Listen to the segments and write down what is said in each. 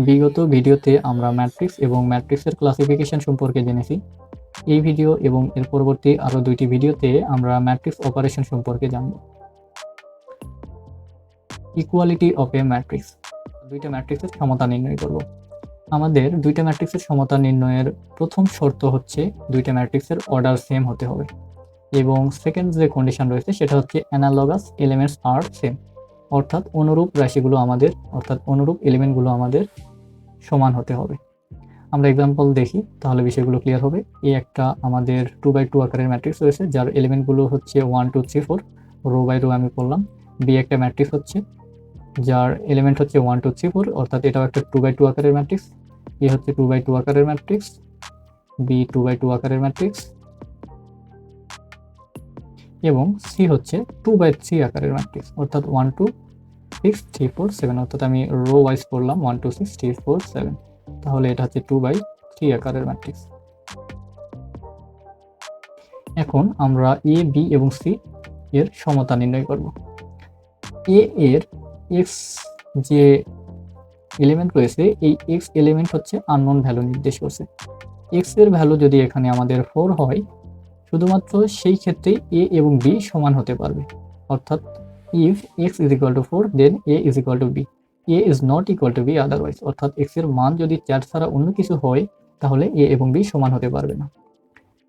বিগত ভিডিওতে আমরা ম্যাট্রিক্স এবং ম্যাট্রিক্সের ক্লাসিফিকেশন সম্পর্কে জেনেছি। এই ভিডিও এবং এর পরবর্তী আরও 2টি ভিডিওতে আমরা ম্যাট্রিক্স অপারেশন সম্পর্কে জানব। ইকুয়ালিটি অফ এ ম্যাট্রিক্স, দুইটা ম্যাট্রিক্সের সমতা নির্ণয় করব। আমাদের দুইটা ম্যাট্রিক্সের সমতা নির্ণয়ের প্রথম শর্ত হচ্ছে দুইটা ম্যাট্রিক্সের অর্ডার সেম হতে হবে, এবং সেকেন্ড যে কন্ডিশন রয়েছে সেটা হচ্ছে অ্যানালগাস এলিমেন্টস আর সেম, অর্থাৎ অনুরূপ রাশিগুলো অনুরূপ এলিমেন্টগুলো আমাদের সমান হতে হবে। আমরা এক্সাম্পল দেখি, তাহলে বিষয়গুলো ক্লিয়ার হবে। এই একটা আমাদের 2x2 আকারের ম্যাট্রিক্স রয়েছে, যার এলিমেন্টগুলো হচ্ছে 1 2 3 4, রো বাই রো আমি করলাম। বি একটা ম্যাট্রিক্স হচ্ছে, যার এলিমেন্ট হচ্ছে 1 2 3 4, অর্থাৎ এটাও একটা 2x2 আকারের ম্যাট্রিক্স। এ হচ্ছে 2x2 আকারের ম্যাট্রিক্স, বি 2x2 আকারের ম্যাট্রিক্স, এবং সি হচ্ছে 2x3 আকারের ম্যাট্রিক্স, অর্থাৎ 1 2 6 3 4 7, অর্থাৎ আমি রো ওয়াইজ করলাম 1 2 6 3 4 7, তাহলে এটা হচ্ছে 2x3 আকারের ম্যাট্রিক্স। এখন আমরা এ, বি এবং সি এর সমতা নির্ণয় করব। এ এর এক্স যে এলিমেন্ট রয়েছে, এই এক্স এলিমেন্ট হচ্ছে আননোন ভ্যালু নির্দেশ করছে। এক্স এর ভ্যালু যদি এখানে আমাদের 4 হয়, শুধুমাত্র সেই ক্ষেত্রে এ এবং বি সমান হতে পারবে, অর্থাৎ if x is equal to 4 then a is equal to b, a is not equal to b otherwise, অর্থাৎ x এর মান যদি 4 ছাড়া অন্য কিছু হয় তাহলে a এবং b সমান হতে পারবে না।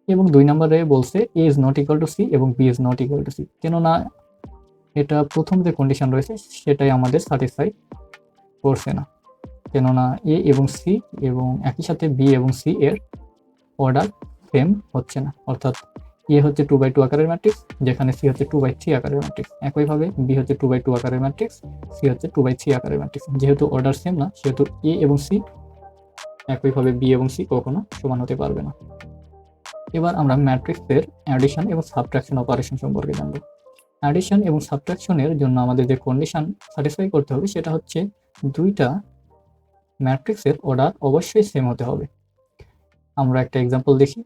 এবং 2 নম্বরে বলছে a is not equal to c এবং b is not equal to c, কেননা এটা প্রথম যে কন্ডিশন রয়েছে সেটাই আমাদের স্যাটিসফাই করছে না, কেননা a এবং c এবং একই সাথে b এবং c এর অর্ডার সেম হচ্ছে না, অর্থাৎ এ হচ্ছে 2x2 আকারের ম্যাট্রিক্স, যেখানে সি হচ্ছে 2x3 আকারের ম্যাট্রিক্স। একইভাবে বি হচ্ছে 2x2 আকারের ম্যাট্রিক্স, সি হচ্ছে 2x3 আকারের ম্যাট্রিক্স। যেহেতু অর্ডার সেম না, সেহেতু এ এবং সি একইভাবে বি এবং সি কখনো সমান হতে পারবে না। এবার আমরা ম্যাট্রিক্সের অ্যাডিশন এবং সাবট্রাকশন অপারেশন সম্পর্কে জানব। অ্যাডিশন এবং সাবট্রাকশনের জন্য আমাদের যে কন্ডিশন স্যাটিসফাই করতে হবে সেটা হচ্ছে দুইটা ম্যাট্রিক্সের অর্ডার অবশ্যই সেম হতে হবে। আমরা একটা এক্সাম্পল দেখি।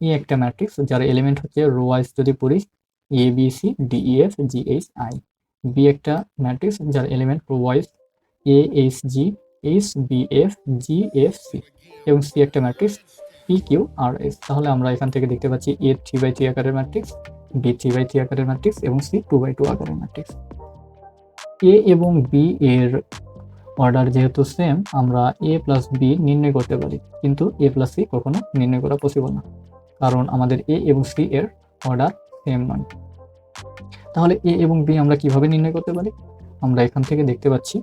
এ একটা ম্যাট্রিক্স যার এলিমেন্ট হচ্ছে রো ওয়াইজ যদি পড়ি A B C D E F G H I. B একটা ম্যাট্রিক্স যার element row wise A H G H B F G F C, এবং সি একটা matrix P Q R S. তাহলে আমরা এখান থেকে দেখতে পাচ্ছি এ 3x3 আকারের ম্যাট্রিক্স, বি 3x3 আকারের ম্যাট্রিক্স এবং সি 2x2 আকারের ম্যাট্রিক্স। এ এবং বি এর অর্ডার যেহেতু সেম, আমরা এ প্লাস বি নির্ণয় করতে পারি, কিন্তু এ প্লাস সি কখনো নির্ণয় করা পসিবল না, কারণ আমাদের এ এবং সি এর অর্ডার সেম নয়। তাহলে এ এবং বি আমরা কিভাবে নির্ণয় করতে পারি? আমরা এখান থেকে দেখতে পাচ্ছি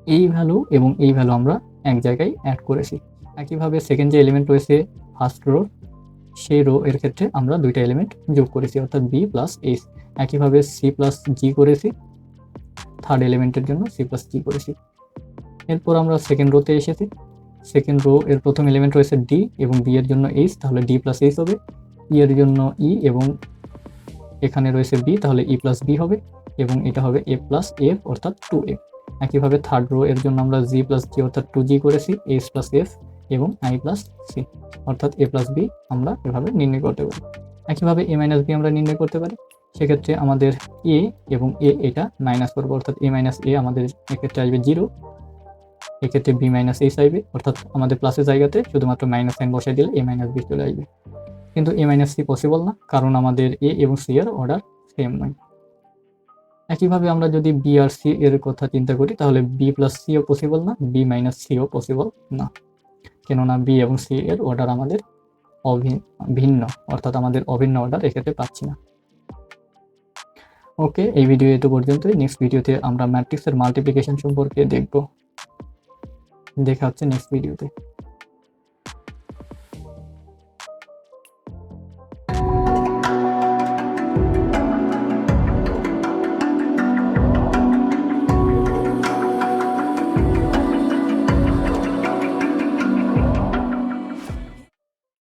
এই ভ্যালু এবং এই ভ্যালু আমরা এক জায়গায় অ্যাড করেছি। একইভাবে সেকেন্ড যে এলিমেন্ট রয়েছে ফার্স্ট রো, সেই রো এর ক্ষেত্রে আমরা দুইটা এলিমেন্ট যোগ করেছি, অর্থাৎ বি প্লাস এইচ। একইভাবে সি প্লাস জি করেছি, থার্ড এলিমেন্টের জন্য সি প্লাস জি করেছি। এরপর আমরা সেকেন্ড রোতে এসেছি। সেকেন্ড রো এর প্রথম এলিমেন্ট রয়েছে ডি এবং বি এর জন্য এইচ, তাহলে ডি প্লাস এইচ হবে। ই এর জন্য ই এবং এখানে রয়েছে বি, তাহলে ই প্লাস বি হবে, এবং এটা হবে এ প্লাস এফ অর্থাৎ 2f। একইভাবে থার্ড রো এর জন্য আমরা জি প্লাস জি অর্থাৎ 2g করেছি, এইচ প্লাস এফ এবং আই প্লাস সি অর্থাৎ এ প্লাস বি আমরা এভাবে নির্ণয় করতে পারি। একইভাবে এ মাইনাস বি আমরা নির্ণয় করতে পারি। সেক্ষেত্রে আমাদের এ এবং এ এটা মাইনাস করবো, অর্থাৎ এ মাইনাস এ আমাদের এক্ষেত্রে আসবে 0, এক্ষেত্রে বি মাইনাস এইচ আসবে, অর্থাৎ আমাদের প্লাসের জায়গাতে শুধুমাত্র মাইনাস সাইন বসাই দিলে এ মাইনাস বি চলে আসবে। কিন্তু এ মাইনাস সি পসিবল না, কারণ আমাদের এ এবং সি এর অর্ডার সেম নয়। একইভাবে আমরা যদি বি আর সি এর কথা চিন্তা করি, তাহলে বি প্লাস সিও পসিবল না, বি মাইনাস সিও পসিবল না, কেননা বি এবং সি এর অর্ডার আমাদের ভিন্ন, অর্থাৎ আমাদের অভিন্ন অর্ডার এক্ষেত্রে পাচ্ছি না। ওকে, এই ভিডিও এত পর্যন্তই। নেক্সট ভিডিওতে আমরা ম্যাট্রিক্সের মাল্টিপ্লিকেশন সম্পর্কে দেখব। দেখা হচ্ছে নেক্সট ভিডিওতে।